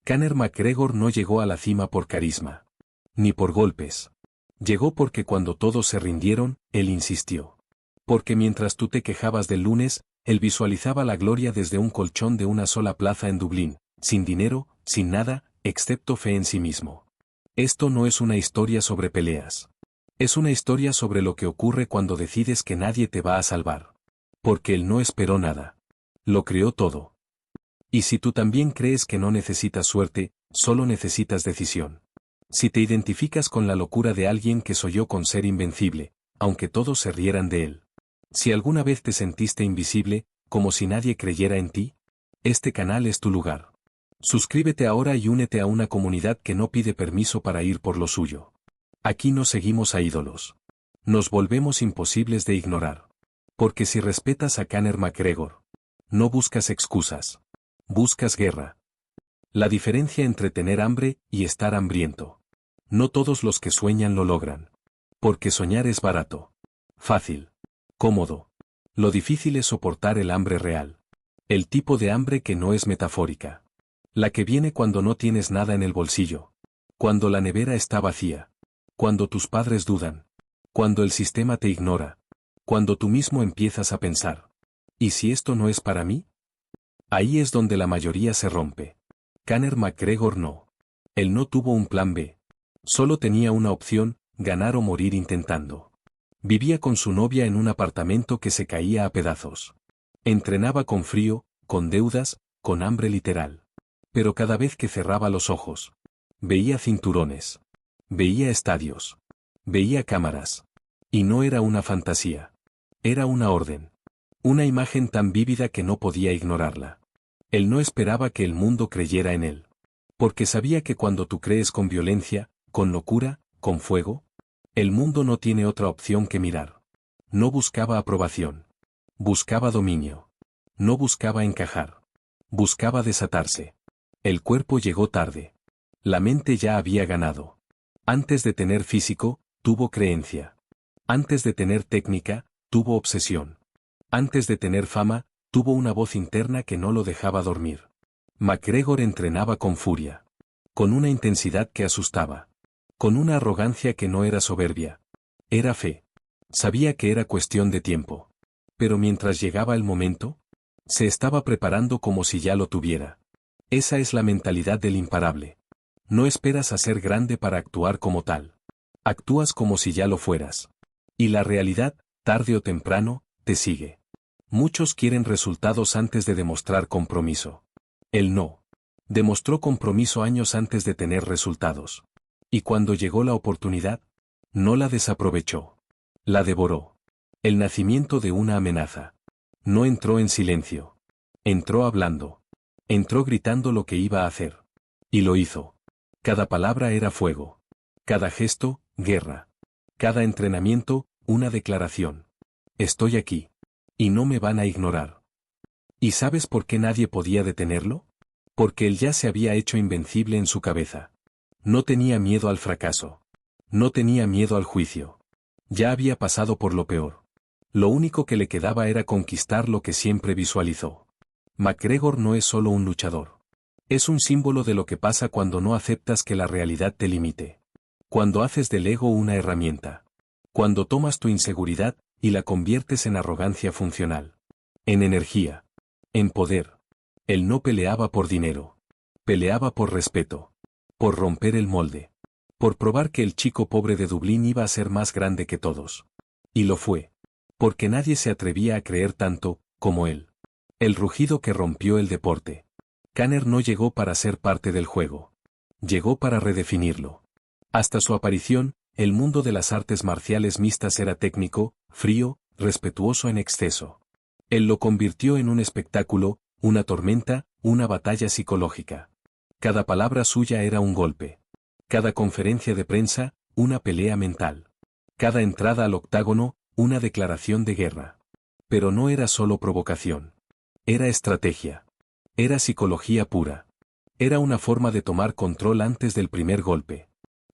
Conor McGregor no llegó a la cima por carisma. Ni por golpes. Llegó porque cuando todos se rindieron, él insistió. Porque mientras tú te quejabas del lunes, él visualizaba la gloria desde un colchón de una sola plaza en Dublín, sin dinero, sin nada, excepto fe en sí mismo. Esto no es una historia sobre peleas. Es una historia sobre lo que ocurre cuando decides que nadie te va a salvar. Porque él no esperó nada. Lo creó todo. Y si tú también crees que no necesitas suerte, solo necesitas decisión. Si te identificas con la locura de alguien que soñó con ser invencible, aunque todos se rieran de él. Si alguna vez te sentiste invisible, como si nadie creyera en ti, este canal es tu lugar. Suscríbete ahora y únete a una comunidad que no pide permiso para ir por lo suyo. Aquí no seguimos a ídolos. Nos volvemos imposibles de ignorar. Porque si respetas a Conor McGregor, no buscas excusas. Buscas guerra. La diferencia entre tener hambre y estar hambriento. No todos los que sueñan lo logran. Porque soñar es barato. Fácil. Cómodo. Lo difícil es soportar el hambre real. El tipo de hambre que no es metafórica. La que viene cuando no tienes nada en el bolsillo. Cuando la nevera está vacía. Cuando tus padres dudan. Cuando el sistema te ignora. Cuando tú mismo empiezas a pensar. ¿Y si esto no es para mí? Ahí es donde la mayoría se rompe. Conor McGregor no. Él no tuvo un plan B. Solo tenía una opción, ganar o morir intentando. Vivía con su novia en un apartamento que se caía a pedazos. Entrenaba con frío, con deudas, con hambre literal. Pero cada vez que cerraba los ojos, veía cinturones. Veía estadios. Veía cámaras. Y no era una fantasía. Era una orden. Una imagen tan vívida que no podía ignorarla. Él no esperaba que el mundo creyera en él. Porque sabía que cuando tú crees con violencia, con locura, con fuego, el mundo no tiene otra opción que mirar. No buscaba aprobación. Buscaba dominio. No buscaba encajar. Buscaba desatarse. El cuerpo llegó tarde. La mente ya había ganado. Antes de tener físico, tuvo creencia. Antes de tener técnica, tuvo obsesión. Antes de tener fama, tuvo una voz interna que no lo dejaba dormir. McGregor entrenaba con furia. Con una intensidad que asustaba. Con una arrogancia que no era soberbia. Era fe. Sabía que era cuestión de tiempo. Pero mientras llegaba el momento, se estaba preparando como si ya lo tuviera. Esa es la mentalidad del imparable. No esperas a ser grande para actuar como tal. Actúas como si ya lo fueras. Y la realidad, tarde o temprano, te sigue. Muchos quieren resultados antes de demostrar compromiso. Él no. Demostró compromiso años antes de tener resultados. Y cuando llegó la oportunidad, no la desaprovechó. La devoró. El nacimiento de una amenaza. No entró en silencio. Entró hablando. Entró gritando lo que iba a hacer. Y lo hizo. Cada palabra era fuego. Cada gesto, guerra. Cada entrenamiento, una declaración. Estoy aquí. Y no me van a ignorar. ¿Y sabes por qué nadie podía detenerlo? Porque él ya se había hecho invencible en su cabeza. No tenía miedo al fracaso. No tenía miedo al juicio. Ya había pasado por lo peor. Lo único que le quedaba era conquistar lo que siempre visualizó. McGregor no es solo un luchador. Es un símbolo de lo que pasa cuando no aceptas que la realidad te limite. Cuando haces del ego una herramienta. Cuando tomas tu inseguridad y la conviertes en arrogancia funcional. En energía. En poder. Él no peleaba por dinero. Peleaba por respeto. Por romper el molde. Por probar que el chico pobre de Dublín iba a ser más grande que todos. Y lo fue. Porque nadie se atrevía a creer tanto, como él. El rugido que rompió el deporte. Conor no llegó para ser parte del juego. Llegó para redefinirlo. Hasta su aparición, el mundo de las artes marciales mixtas era técnico, frío, respetuoso en exceso. Él lo convirtió en un espectáculo, una tormenta, una batalla psicológica. Cada palabra suya era un golpe. Cada conferencia de prensa, una pelea mental. Cada entrada al octágono, una declaración de guerra. Pero no era solo provocación. Era estrategia. Era psicología pura. Era una forma de tomar control antes del primer golpe.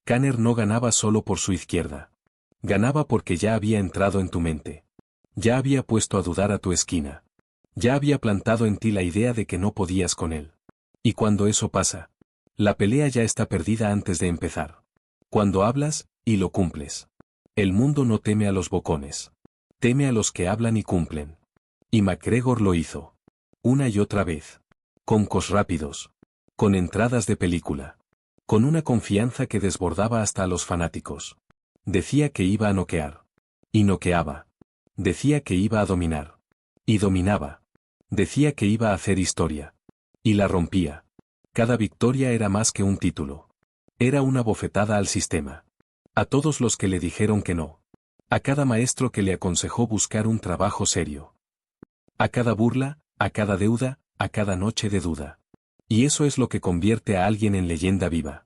Conor no ganaba solo por su izquierda. Ganaba porque ya había entrado en tu mente. Ya había puesto a dudar a tu esquina. Ya había plantado en ti la idea de que no podías con él. Y cuando eso pasa, La pelea ya está perdida antes de empezar. Cuando hablas, y lo cumples. El mundo no teme a los bocones. Teme a los que hablan y cumplen. Y McGregor lo hizo. Una y otra vez. Con cos rápidos. Con entradas de película. Con una confianza que desbordaba hasta a los fanáticos. Decía que iba a noquear. Y noqueaba. Decía que iba a dominar. Y dominaba. Decía que iba a hacer historia. Y la rompía. Cada victoria era más que un título. Era una bofetada al sistema. A todos los que le dijeron que no. A cada maestro que le aconsejó buscar un trabajo serio. A cada burla, a cada deuda, a cada noche de duda. Y eso es lo que convierte a alguien en leyenda viva.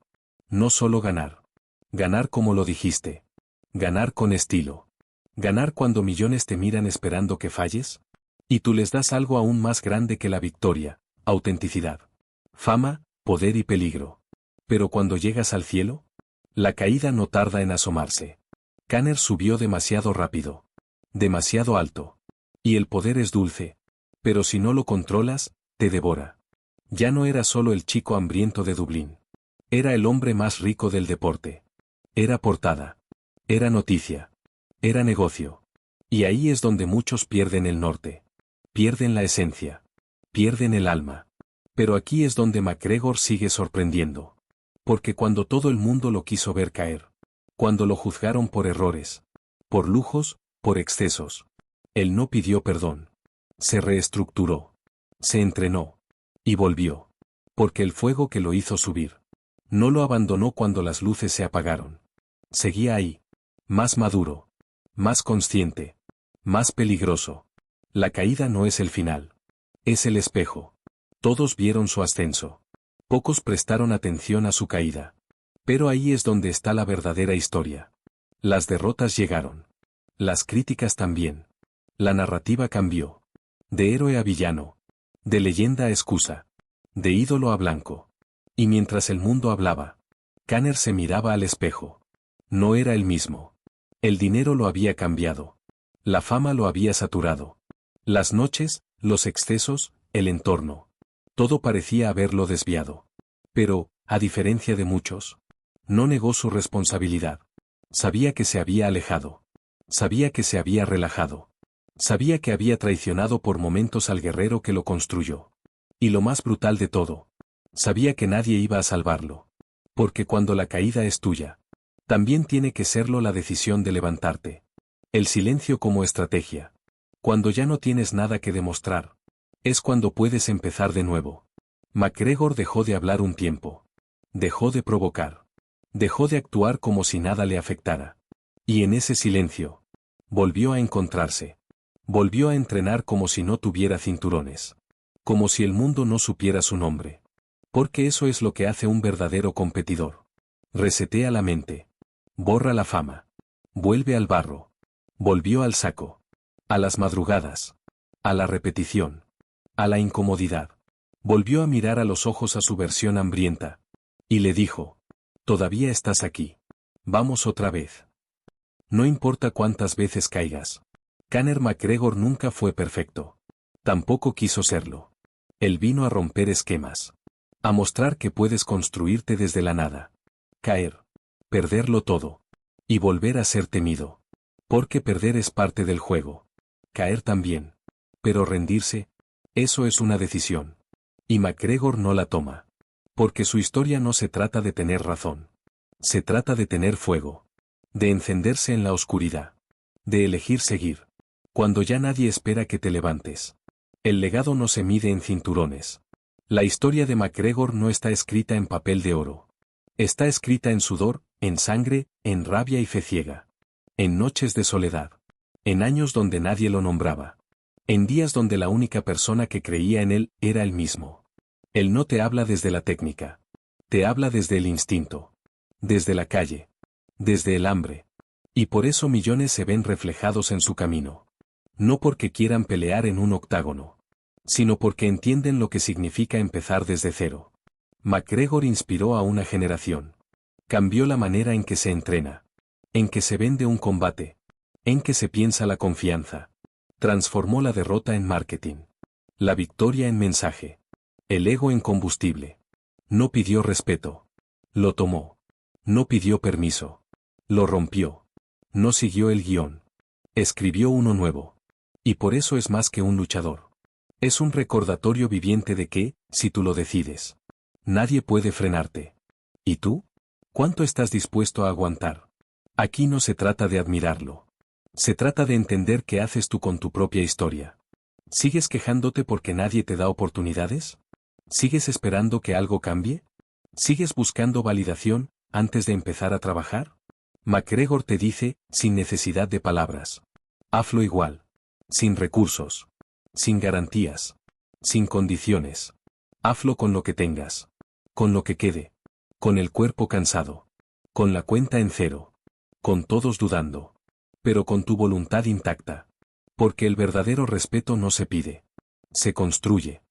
No solo ganar. Ganar como lo dijiste. Ganar con estilo. Ganar cuando millones te miran esperando que falles. Y tú les das algo aún más grande que la victoria, autenticidad. Fama, poder y peligro. Pero cuando llegas al cielo, la caída no tarda en asomarse. Conor subió demasiado rápido. Demasiado alto. Y el poder es dulce. Pero si no lo controlas, te devora. Ya no era solo el chico hambriento de Dublín. Era el hombre más rico del deporte. Era portada. Era noticia. Era negocio. Y ahí es donde muchos pierden el norte. Pierden la esencia. Pierden el alma. Pero aquí es donde McGregor sigue sorprendiendo. Porque cuando todo el mundo lo quiso ver caer. Cuando lo juzgaron por errores. Por lujos, por excesos. Él no pidió perdón. Se reestructuró. Se entrenó. Y volvió. Porque el fuego que lo hizo subir. No lo abandonó cuando las luces se apagaron. Seguía ahí. Más maduro. Más consciente. Más peligroso. La caída no es el final. Es el espejo. Todos vieron su ascenso. Pocos prestaron atención a su caída. Pero ahí es donde está la verdadera historia. Las derrotas llegaron. Las críticas también. La narrativa cambió. De héroe a villano. De leyenda a excusa. De ídolo a blanco. Y mientras el mundo hablaba, Conor se miraba al espejo. No era el mismo. El dinero lo había cambiado. La fama lo había saturado. Las noches, los excesos, el entorno. Todo parecía haberlo desviado. Pero, a diferencia de muchos, no negó su responsabilidad. Sabía que se había alejado. Sabía que se había relajado. Sabía que había traicionado por momentos al guerrero que lo construyó. Y lo más brutal de todo, sabía que nadie iba a salvarlo. Porque cuando la caída es tuya, también tiene que serlo la decisión de levantarte. El silencio como estrategia. Cuando ya no tienes nada que demostrar, es cuando puedes empezar de nuevo. McGregor dejó de hablar un tiempo. Dejó de provocar. Dejó de actuar como si nada le afectara. Y en ese silencio, volvió a encontrarse. Volvió a entrenar como si no tuviera cinturones. Como si el mundo no supiera su nombre. Porque eso es lo que hace un verdadero competidor. Resetea la mente. Borra la fama. Vuelve al barro. Volvió al saco. A las madrugadas. A la repetición. A la incomodidad. Volvió a mirar a los ojos a su versión hambrienta. Y le dijo: todavía estás aquí. Vamos otra vez. No importa cuántas veces caigas. Conor McGregor nunca fue perfecto. Tampoco quiso serlo. Él vino a romper esquemas. A mostrar que puedes construirte desde la nada. Caer. Perderlo todo. Y volver a ser temido. Porque perder es parte del juego. Caer también. Pero rendirse, eso es una decisión. Y McGregor no la toma. Porque su historia no se trata de tener razón. Se trata de tener fuego. De encenderse en la oscuridad. De elegir seguir. Cuando ya nadie espera que te levantes. El legado no se mide en cinturones. La historia de McGregor no está escrita en papel de oro. Está escrita en sudor, en sangre, en rabia y fe ciega. En noches de soledad. En años donde nadie lo nombraba. En días donde la única persona que creía en él era él mismo. Él no te habla desde la técnica. Te habla desde el instinto. Desde la calle. Desde el hambre. Y por eso millones se ven reflejados en su camino. No porque quieran pelear en un octágono. Sino porque entienden lo que significa empezar desde cero. McGregor inspiró a una generación. Cambió la manera en que se entrena. En que se vende un combate. En que se piensa la confianza. Transformó la derrota en marketing. La victoria en mensaje. El ego en combustible. No pidió respeto. Lo tomó. No pidió permiso. Lo rompió. No siguió el guión. Escribió uno nuevo. Y por eso es más que un luchador. Es un recordatorio viviente de que, si tú lo decides, nadie puede frenarte. ¿Y tú? ¿Cuánto estás dispuesto a aguantar? Aquí no se trata de admirarlo. Se trata de entender qué haces tú con tu propia historia. ¿Sigues quejándote porque nadie te da oportunidades? ¿Sigues esperando que algo cambie? ¿Sigues buscando validación antes de empezar a trabajar? MacGregor te dice, sin necesidad de palabras. Hazlo igual. Sin recursos. Sin garantías. Sin condiciones. Hazlo con lo que tengas. Con lo que quede. Con el cuerpo cansado. Con la cuenta en cero. Con todos dudando. Pero con tu voluntad intacta. Porque el verdadero respeto no se pide. Se construye.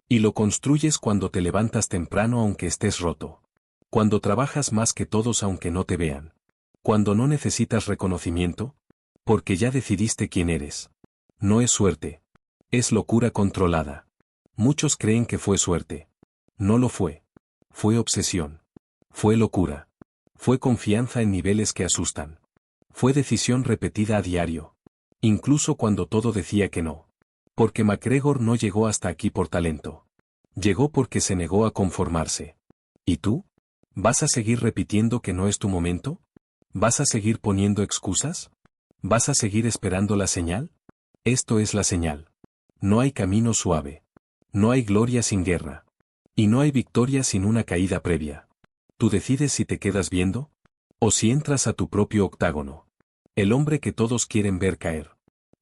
Y lo construyes cuando te levantas temprano aunque estés roto. Cuando trabajas más que todos aunque no te vean. Cuando no necesitas reconocimiento. Porque ya decidiste quién eres. No es suerte. Es locura controlada. Muchos creen que fue suerte. No lo fue. Fue obsesión. Fue locura. Fue confianza en niveles que asustan. Fue decisión repetida a diario. Incluso cuando todo decía que no. Porque MacGregor no llegó hasta aquí por talento. Llegó porque se negó a conformarse. ¿Y tú? ¿Vas a seguir repitiendo que no es tu momento? ¿Vas a seguir poniendo excusas? ¿Vas a seguir esperando la señal? Esto es la señal. No hay camino suave. No hay gloria sin guerra. Y no hay victoria sin una caída previa. Tú decides si te quedas viendo, o si entras a tu propio octágono. El hombre que todos quieren ver caer.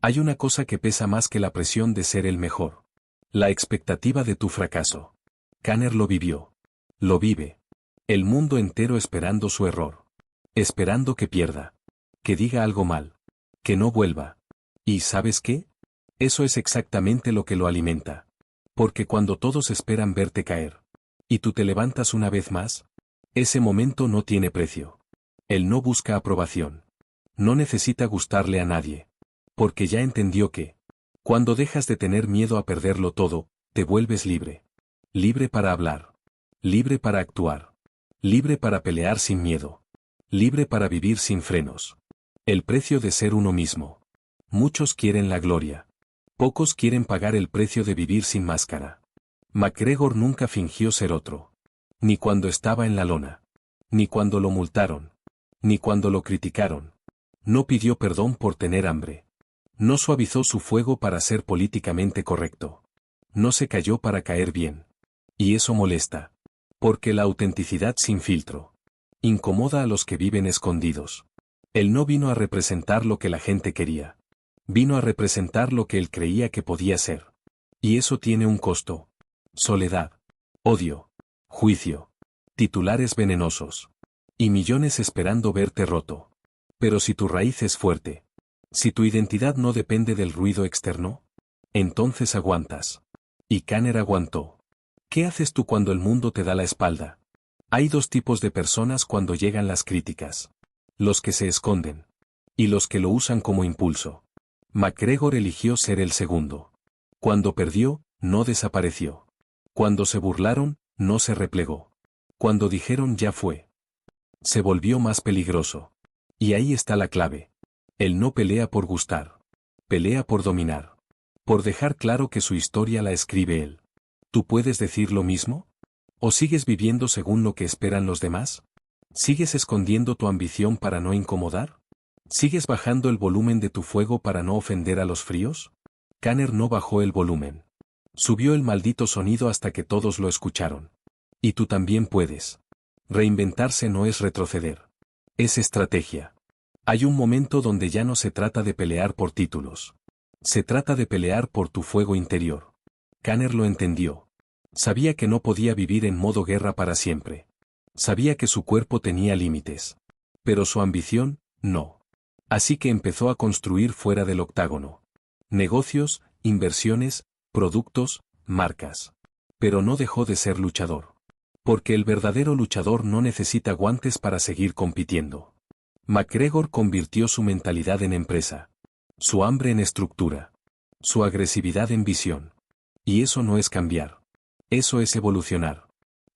Hay una cosa que pesa más que la presión de ser el mejor. La expectativa de tu fracaso. Kanner lo vivió. Lo vive. El mundo entero esperando su error. Esperando que pierda. Que diga algo mal. Que no vuelva. ¿Y sabes qué? Eso es exactamente lo que lo alimenta. Porque cuando todos esperan verte caer, y tú te levantas una vez más, ese momento no tiene precio. Él no busca aprobación. No necesita gustarle a nadie. Porque ya entendió que, cuando dejas de tener miedo a perderlo todo, te vuelves libre. Libre para hablar. Libre para actuar. Libre para pelear sin miedo. Libre para vivir sin frenos. El precio de ser uno mismo. Muchos quieren la gloria. Pocos quieren pagar el precio de vivir sin máscara. MacGregor nunca fingió ser otro. Ni cuando estaba en la lona. Ni cuando lo multaron. Ni cuando lo criticaron. No pidió perdón por tener hambre. No suavizó su fuego para ser políticamente correcto. No se cayó para caer bien. Y eso molesta. Porque la autenticidad sin filtro incomoda a los que viven escondidos. Él no vino a representar lo que la gente quería. Vino a representar lo que él creía que podía ser. Y eso tiene un costo. Soledad. Odio. Juicio. Titulares venenosos. Y millones esperando verte roto. Pero si tu raíz es fuerte. Si tu identidad no depende del ruido externo. Entonces aguantas. Y Kanner aguantó. ¿Qué haces tú cuando el mundo te da la espalda? Hay dos tipos de personas cuando llegan las críticas. Los que se esconden. Y los que lo usan como impulso. MacGregor eligió ser el segundo. Cuando perdió, no desapareció. Cuando se burlaron, no se replegó. Cuando dijeron ya fue. Se volvió más peligroso. Y ahí está la clave. Él no pelea por gustar. Pelea por dominar. Por dejar claro que su historia la escribe él. ¿Tú puedes decir lo mismo? ¿O sigues viviendo según lo que esperan los demás? ¿Sigues escondiendo tu ambición para no incomodar? ¿Sigues bajando el volumen de tu fuego para no ofender a los fríos? Kanner no bajó el volumen. Subió el maldito sonido hasta que todos lo escucharon. Y tú también puedes. Reinventarse no es retroceder. Es estrategia. Hay un momento donde ya no se trata de pelear por títulos. Se trata de pelear por tu fuego interior. Kanner lo entendió. Sabía que no podía vivir en modo guerra para siempre. Sabía que su cuerpo tenía límites. Pero su ambición, no. Así que empezó a construir fuera del octágono. Negocios, inversiones, productos, marcas. Pero no dejó de ser luchador. Porque el verdadero luchador no necesita guantes para seguir compitiendo. MacGregor convirtió su mentalidad en empresa. Su hambre en estructura. Su agresividad en visión. Y eso no es cambiar. Eso es evolucionar.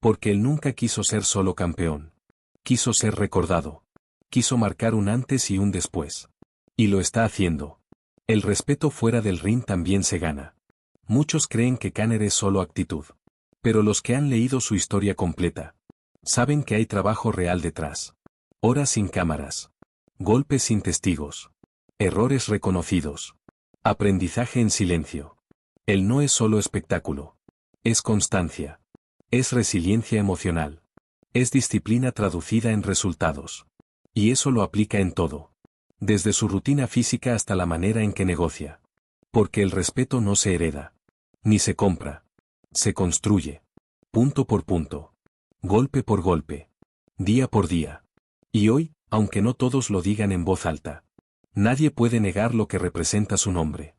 Porque él nunca quiso ser solo campeón. Quiso ser recordado. Quiso marcar un antes y un después. Y lo está haciendo. El respeto fuera del ring también se gana. Muchos creen que Conor es solo actitud. Pero los que han leído su historia completa saben que hay trabajo real detrás. Horas sin cámaras. Golpes sin testigos. Errores reconocidos. Aprendizaje en silencio. Él no es solo espectáculo. Es constancia. Es resiliencia emocional. Es disciplina traducida en resultados. Y eso lo aplica en todo. Desde su rutina física hasta la manera en que negocia. Porque el respeto no se hereda. Ni se compra. Se construye. Punto por punto. Golpe por golpe. Día por día. Y hoy, aunque no todos lo digan en voz alta, nadie puede negar lo que representa su nombre.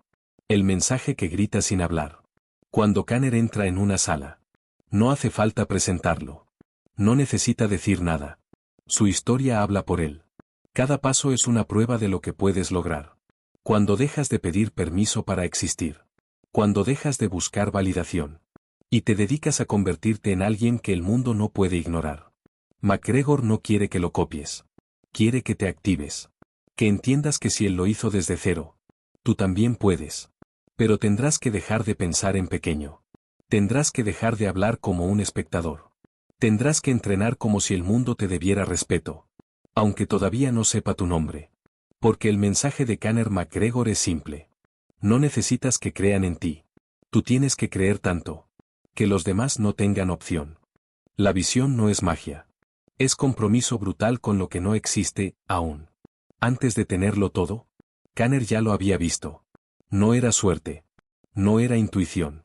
El mensaje que grita sin hablar. Cuando Conor entra en una sala, no hace falta presentarlo. No necesita decir nada. Su historia habla por él. Cada paso es una prueba de lo que puedes lograr. Cuando dejas de pedir permiso para existir. Cuando dejas de buscar validación. Y te dedicas a convertirte en alguien que el mundo no puede ignorar. McGregor no quiere que lo copies. Quiere que te actives. Que entiendas que si él lo hizo desde cero, tú también puedes. Pero tendrás que dejar de pensar en pequeño. Tendrás que dejar de hablar como un espectador. Tendrás que entrenar como si el mundo te debiera respeto. Aunque todavía no sepa tu nombre. Porque el mensaje de Conor McGregor es simple. No necesitas que crean en ti. Tú tienes que creer tanto. Que los demás no tengan opción. La visión no es magia. Es compromiso brutal con lo que no existe, aún. Antes de tenerlo todo, Conor ya lo había visto. No era suerte. No era intuición.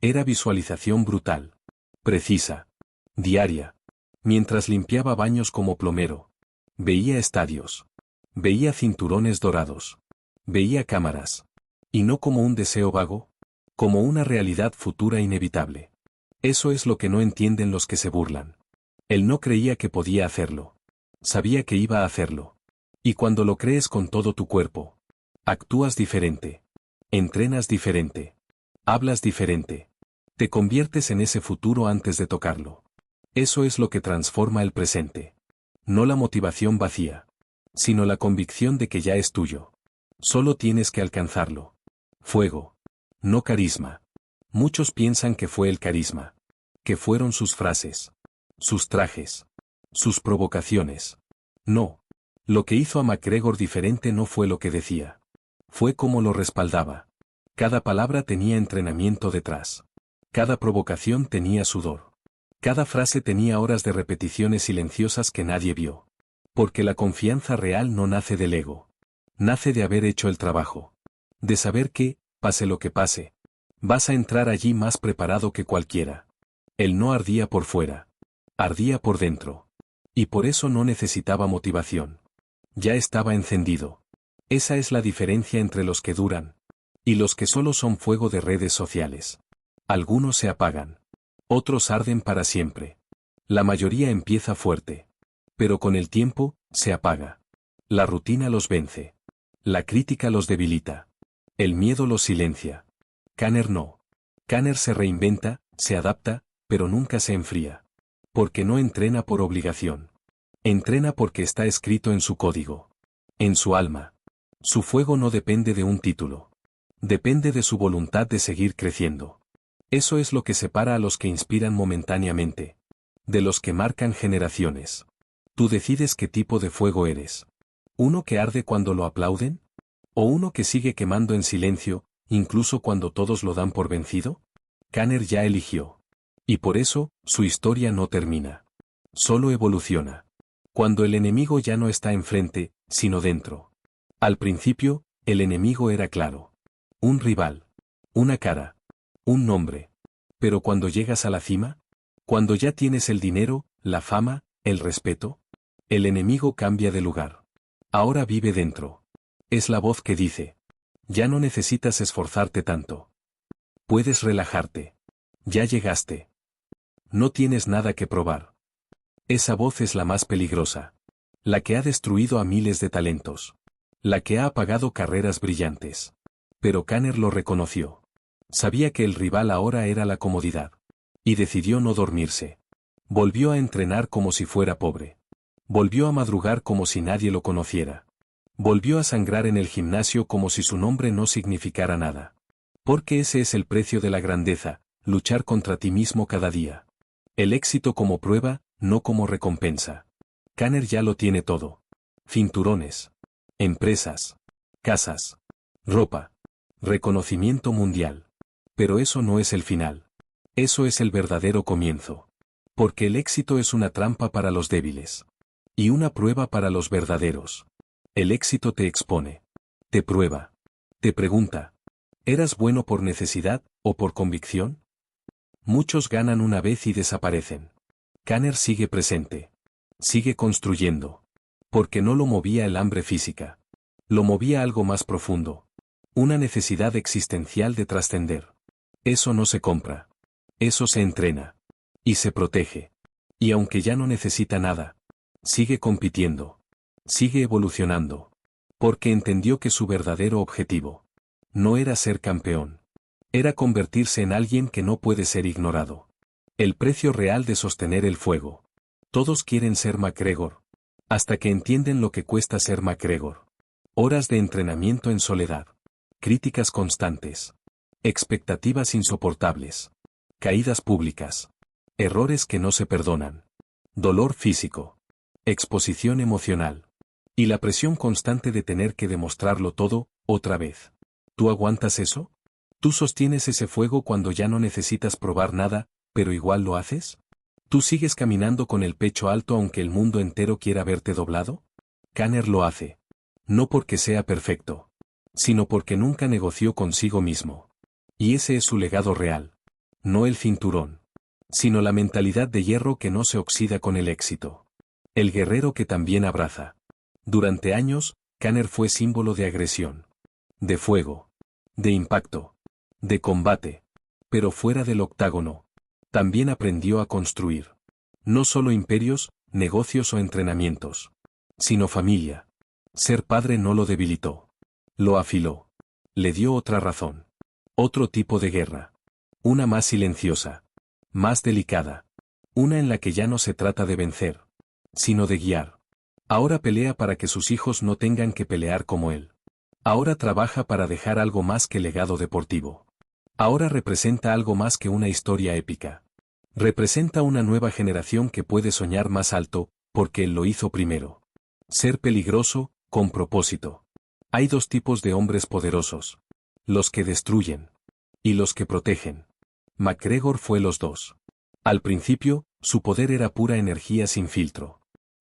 Era visualización brutal. Precisa. Diaria. Mientras limpiaba baños como plomero. Veía estadios. Veía cinturones dorados. Veía cámaras. Y no como un deseo vago, como una realidad futura inevitable. Eso es lo que no entienden los que se burlan. Él no creía que podía hacerlo. Sabía que iba a hacerlo. Y cuando lo crees con todo tu cuerpo, actúas diferente. Entrenas diferente. Hablas diferente. Te conviertes en ese futuro antes de tocarlo. Eso es lo que transforma el presente. No la motivación vacía, sino la convicción de que ya es tuyo. Solo tienes que alcanzarlo. Fuego. No carisma. Muchos piensan que fue el carisma. Que fueron sus frases. Sus trajes. Sus provocaciones. No. Lo que hizo a McGregor diferente no fue lo que decía. Fue cómo lo respaldaba. Cada palabra tenía entrenamiento detrás. Cada provocación tenía sudor. Cada frase tenía horas de repeticiones silenciosas que nadie vio. Porque la confianza real no nace del ego. Nace de haber hecho el trabajo. De saber que, pase lo que pase, vas a entrar allí más preparado que cualquiera. Él no ardía por fuera. Ardía por dentro. Y por eso no necesitaba motivación. Ya estaba encendido. Esa es la diferencia entre los que duran y los que solo son fuego de redes sociales. Algunos se apagan. Otros arden para siempre. La mayoría empieza fuerte. Pero con el tiempo, se apaga. La rutina los vence. La crítica los debilita. El miedo los silencia. Conor no. Conor se reinventa, se adapta, pero nunca se enfría. Porque no entrena por obligación. Entrena porque está escrito en su código. En su alma. Su fuego no depende de un título. Depende de su voluntad de seguir creciendo. Eso es lo que separa a los que inspiran momentáneamente. De los que marcan generaciones. Tú decides qué tipo de fuego eres. ¿Uno que arde cuando lo aplauden? ¿O uno que sigue quemando en silencio, incluso cuando todos lo dan por vencido? Conor ya eligió. Y por eso, su historia no termina. Solo evoluciona. Cuando el enemigo ya no está enfrente, sino dentro. Al principio, el enemigo era claro. Un rival. Una cara. Un nombre. Pero cuando llegas a la cima, cuando ya tienes el dinero, la fama, el respeto, el enemigo cambia de lugar. Ahora vive dentro. Es la voz que dice: ya no necesitas esforzarte tanto. Puedes relajarte. Ya llegaste. No tienes nada que probar. Esa voz es la más peligrosa. La que ha destruido a miles de talentos. La que ha apagado carreras brillantes. Pero Conor lo reconoció. Sabía que el rival ahora era la comodidad. Y decidió no dormirse. Volvió a entrenar como si fuera pobre. Volvió a madrugar como si nadie lo conociera. Volvió a sangrar en el gimnasio como si su nombre no significara nada. Porque ese es el precio de la grandeza, luchar contra ti mismo cada día. El éxito como prueba, no como recompensa. Kanner ya lo tiene todo. Cinturones. Empresas. Casas. Ropa. Reconocimiento mundial. Pero eso no es el final. Eso es el verdadero comienzo. Porque el éxito es una trampa para los débiles. Y una prueba para los verdaderos. El éxito te expone. Te prueba. Te pregunta. ¿Eras bueno por necesidad o por convicción? Muchos ganan una vez y desaparecen. Kanner sigue presente. Sigue construyendo. Porque no lo movía el hambre física. Lo movía algo más profundo. Una necesidad existencial de trascender. Eso no se compra. Eso se entrena. Y se protege. Y aunque ya no necesita nada, sigue compitiendo. Sigue evolucionando. Porque entendió que su verdadero objetivo no era ser campeón. Era convertirse en alguien que no puede ser ignorado. El precio real de sostener el fuego. Todos quieren ser McGregor. Hasta que entienden lo que cuesta ser McGregor. Horas de entrenamiento en soledad. Críticas constantes. Expectativas insoportables. Caídas públicas. Errores que no se perdonan. Dolor físico. Exposición emocional. Y la presión constante de tener que demostrarlo todo, otra vez. ¿Tú aguantas eso? ¿Tú sostienes ese fuego cuando ya no necesitas probar nada, pero igual lo haces? ¿Tú sigues caminando con el pecho alto aunque el mundo entero quiera verte doblado? Kanner lo hace. No porque sea perfecto, sino porque nunca negoció consigo mismo. Y ese es su legado real. No el cinturón, sino la mentalidad de hierro que no se oxida con el éxito. El guerrero que también abraza. Durante años, Kanner fue símbolo de agresión. De fuego. De impacto. De combate. Pero fuera del octágono. También aprendió a construir. No solo imperios, negocios o entrenamientos. Sino familia. Ser padre no lo debilitó. Lo afiló. Le dio otra razón. Otro tipo de guerra. Una más silenciosa. Más delicada. Una en la que ya no se trata de vencer, sino de guiar. Ahora pelea para que sus hijos no tengan que pelear como él. Ahora trabaja para dejar algo más que legado deportivo. Ahora representa algo más que una historia épica. Representa una nueva generación que puede soñar más alto, porque él lo hizo primero. Ser peligroso, con propósito. Hay dos tipos de hombres poderosos. Los que destruyen. Y los que protegen. McGregor fue los dos. Al principio, su poder era pura energía sin filtro.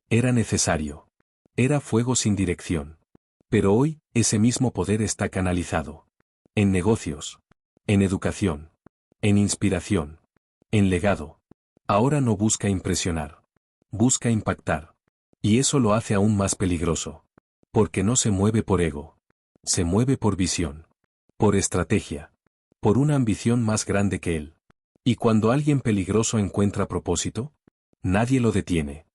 Era necesario. Era fuego sin dirección. Pero hoy, ese mismo poder está canalizado. En negocios. En educación. En inspiración. En legado. Ahora no busca impresionar. Busca impactar. Y eso lo hace aún más peligroso. Porque no se mueve por ego. Se mueve por visión. Por estrategia. Por una ambición más grande que él. Y cuando alguien peligroso encuentra propósito, nadie lo detiene.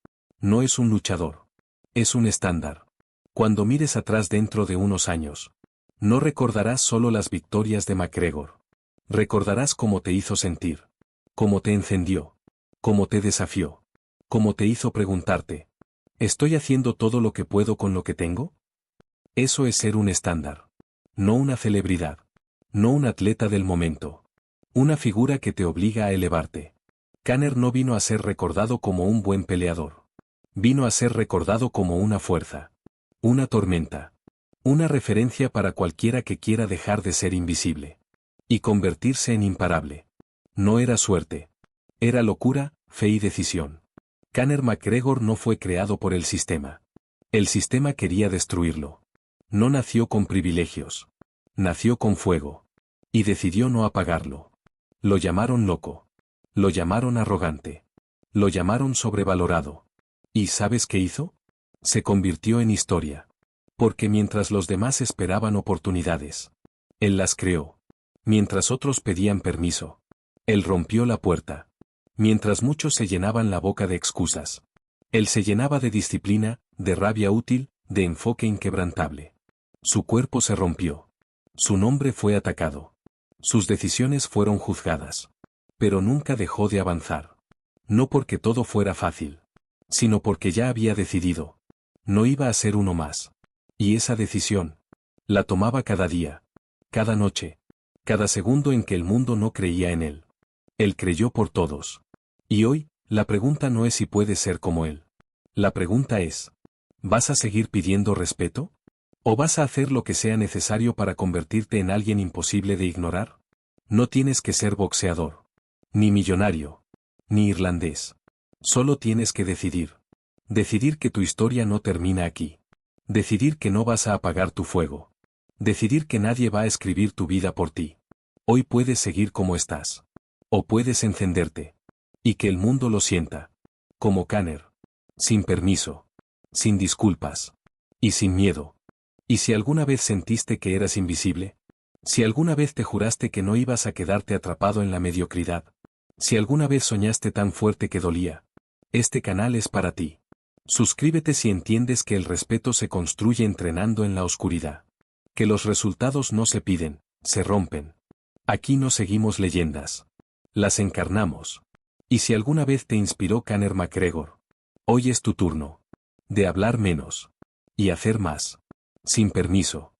No es un luchador. Es un estándar. Cuando mires atrás dentro de unos años, no recordarás solo las victorias de McGregor. Recordarás cómo te hizo sentir. Cómo te encendió. Cómo te desafió. Cómo te hizo preguntarte, ¿estoy haciendo todo lo que puedo con lo que tengo? Eso es ser un estándar. No una celebridad. No un atleta del momento. Una figura que te obliga a elevarte. Kanner no vino a ser recordado como un buen peleador. Vino a ser recordado como una fuerza. Una tormenta. Una referencia para cualquiera que quiera dejar de ser invisible. Y convertirse en imparable. No era suerte. Era locura, fe y decisión. Kanner McGregor no fue creado por el sistema. El sistema quería destruirlo. No nació con privilegios. Nació con fuego. Y decidió no apagarlo. Lo llamaron loco. Lo llamaron arrogante. Lo llamaron sobrevalorado. ¿Y sabes qué hizo? Se convirtió en historia. Porque mientras los demás esperaban oportunidades, él las creó. Mientras otros pedían permiso, él rompió la puerta. Mientras muchos se llenaban la boca de excusas, él se llenaba de disciplina, de rabia útil, de enfoque inquebrantable. Su cuerpo se rompió. Su nombre fue atacado. Sus decisiones fueron juzgadas. Pero nunca dejó de avanzar. No porque todo fuera fácil, sino porque ya había decidido. No iba a ser uno más. Y esa decisión la tomaba cada día, cada noche, cada segundo en que el mundo no creía en él. Él creyó por todos. Y hoy, la pregunta no es si puedes ser como él. La pregunta es, ¿vas a seguir pidiendo respeto? ¿O vas a hacer lo que sea necesario para convertirte en alguien imposible de ignorar? No tienes que ser boxeador, ni millonario, ni irlandés. Solo tienes que decidir. Decidir que tu historia no termina aquí. Decidir que no vas a apagar tu fuego. Decidir que nadie va a escribir tu vida por ti. Hoy puedes seguir como estás. O puedes encenderte. Y que el mundo lo sienta. Como Kanner. Sin permiso. Sin disculpas. Y sin miedo. ¿Y si alguna vez sentiste que eras invisible? Si alguna vez te juraste que no ibas a quedarte atrapado en la mediocridad. Si alguna vez soñaste tan fuerte que dolía. Este canal es para ti. Suscríbete si entiendes que el respeto se construye entrenando en la oscuridad. Que los resultados no se piden, se rompen. Aquí no seguimos leyendas. Las encarnamos. Y si alguna vez te inspiró Conor McGregor, hoy es tu turno. De hablar menos. Y hacer más. Sin permiso.